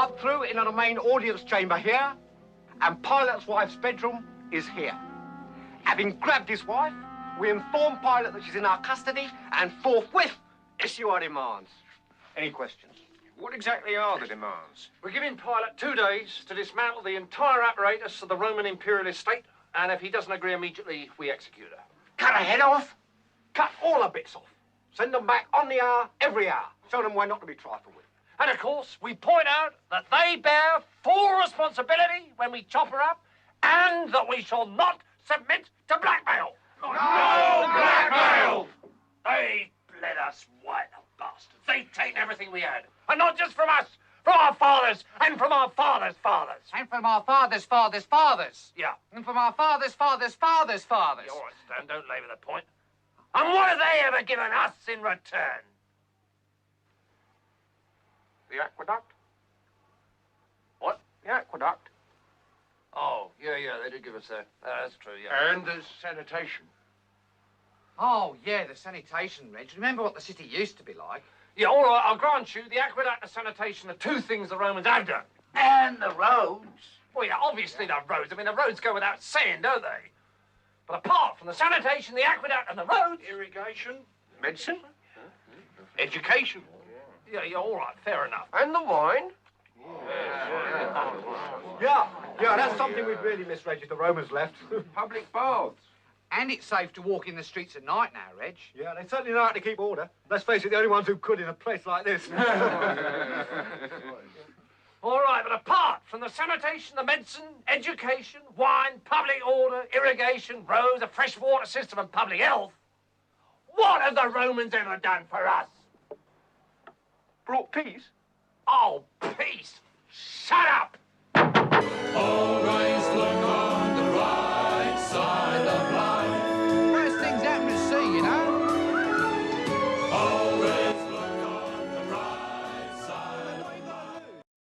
up through into the main audience chamber here, and Pilate's wife's bedroom is here. Having grabbed his wife, we inform Pilate that she's in our custody and forthwith issue our demands. Any questions? What exactly are the demands? We're giving Pilate 2 days to dismantle the entire apparatus of the Roman imperialist state, and if he doesn't agree immediately, we execute her. Cut her head off? Cut all the bits off. Send them back on the hour, every hour. Show them why not to be trifled with. And of course, we point out that they bear full responsibility when we chop her up, and that we shall not submit to blackmail. No blackmail! They bled us white, the bastards. They've taken everything we had. And not just from us, from our fathers, and from our fathers' fathers. And from our fathers' fathers' fathers. Yeah. And from our fathers' fathers' fathers' fathers. Yeah, all right, Stan, don't labour the point. And what have they ever given us in return? The aqueduct? What? The aqueduct. Oh, yeah, they did give us that. That's true, yeah. And the sanitation. Oh, yeah, the sanitation, Reg. Remember what the city used to be like? Yeah, all right, I'll grant you, the aqueduct and sanitation are two things the Romans have done. And the roads. Well, yeah, obviously the roads. I mean, the roads go without saying, don't they? But apart from the sanitation, the aqueduct and the roads... Irrigation. Medicine. Education. Yeah, all right, fair enough. And the wine. Yeah, that's something we'd really missed, Reg, if the Romans left. Public baths. And it's safe to walk in the streets at night now, Reg. Yeah, they certainly know how to keep order. Let's face it, the only ones who could in a place like this. All right, but apart from the sanitation, the medicine, education, wine, public order, irrigation, roads, a fresh water system and public health, what have the Romans ever done for us? Brought peace. Oh, peace. Shut up.